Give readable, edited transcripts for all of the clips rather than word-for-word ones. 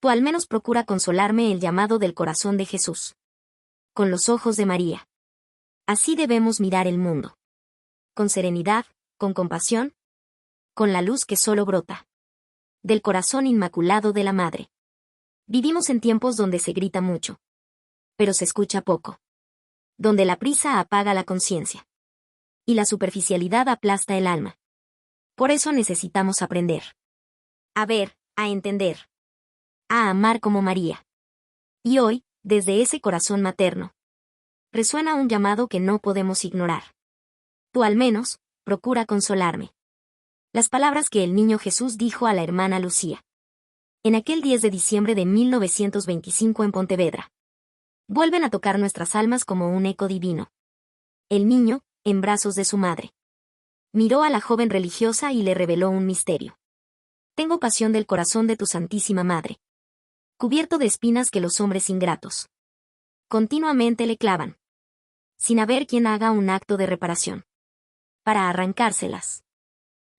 Tú al menos procura consolarme el llamado del corazón de Jesús. Con los ojos de María. Así debemos mirar el mundo. Con serenidad, con compasión, con la luz que solo brota del corazón inmaculado de la Madre. Vivimos en tiempos donde se grita mucho, pero se escucha poco. Donde la prisa apaga la conciencia. Y la superficialidad aplasta el alma. Por eso necesitamos aprender. A ver, a entender. A amar como María. Y hoy, desde ese corazón materno, resuena un llamado que no podemos ignorar. Tú al menos, procura consolarme. Las palabras que el niño Jesús dijo a la hermana Lucía. En aquel 10 de diciembre de 1925 en Pontevedra. Vuelven a tocar nuestras almas como un eco divino. El niño, en brazos de su madre. Miró a la joven religiosa y le reveló un misterio. Tengo pasión del corazón de tu Santísima Madre. Cubierto de espinas que los hombres ingratos continuamente le clavan. Sin haber quien haga un acto de reparación. Para arrancárselas.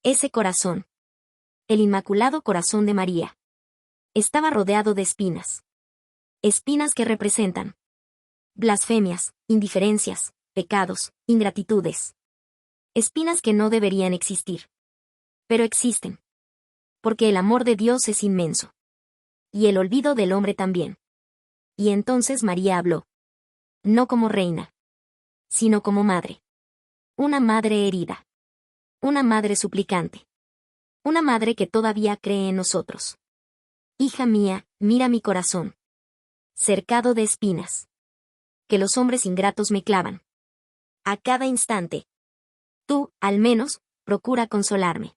Ese corazón. El Inmaculado Corazón de María. Estaba rodeado de espinas. Espinas que representan blasfemias, indiferencias, pecados, ingratitudes. Espinas que no deberían existir. Pero existen. Porque el amor de Dios es inmenso. Y el olvido del hombre también. Y entonces María habló. No como reina. Sino como madre. Una madre herida. Una madre suplicante. Una madre que todavía cree en nosotros. Hija mía, mira mi corazón. Cercado de espinas. Que los hombres ingratos me clavan. A cada instante. Tú, al menos, procura consolarme.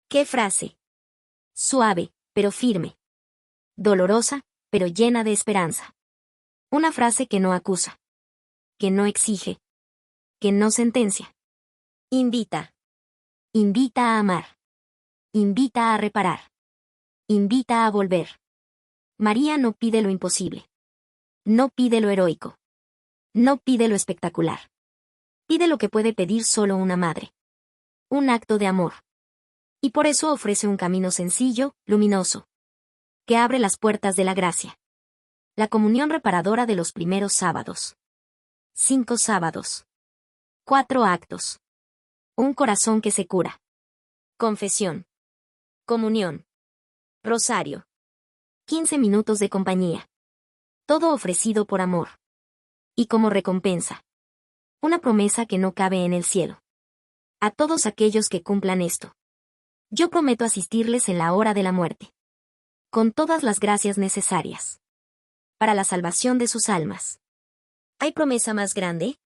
¿Qué frase? Suave, pero firme. Dolorosa, pero llena de esperanza. Una frase que no acusa. Que no exige. Que no sentencia. Invita. Invita a amar. Invita a reparar. Invita a volver. María no pide lo imposible. No pide lo heroico. No pide lo espectacular. Pide lo que puede pedir solo una madre. Un acto de amor. Y por eso ofrece un camino sencillo, luminoso. Que abre las puertas de la gracia. La comunión reparadora de los primeros sábados. 5 sábados. 4 actos. Un corazón que se cura. Confesión. Comunión. Rosario. 15 minutos de compañía. Todo ofrecido por amor. Y como recompensa. Una promesa que no cabe en el cielo. A todos aquellos que cumplan esto. Yo prometo asistirles en la hora de la muerte. Con todas las gracias necesarias. Para la salvación de sus almas. ¿Hay promesa más grande?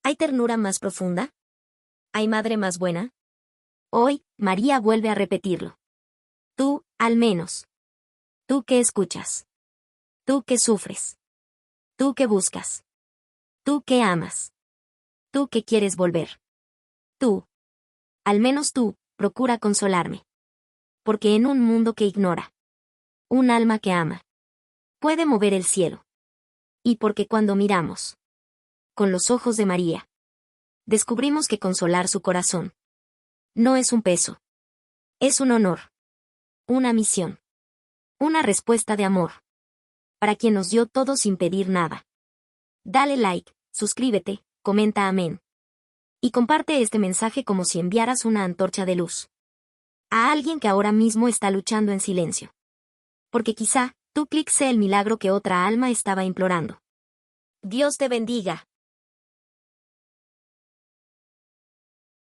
¿Hay ternura más profunda? ¿Hay madre más buena? Hoy, María vuelve a repetirlo. Tú, al menos. Tú que escuchas. Tú que sufres. Tú que buscas. Tú que amas. Tú que quieres volver. Tú. Al menos tú, procura consolarme. Porque en un mundo que ignora. Un alma que ama. Puede mover el cielo. Y porque cuando miramos. Con los ojos de María. Descubrimos que consolar su corazón. No es un peso. Es un honor. Una misión. Una respuesta de amor. Para quien nos dio todo sin pedir nada. Dale like, suscríbete, comenta amén. Y comparte este mensaje como si enviaras una antorcha de luz. A alguien que ahora mismo está luchando en silencio. Porque quizá, tu clic sea el milagro que otra alma estaba implorando. Dios te bendiga.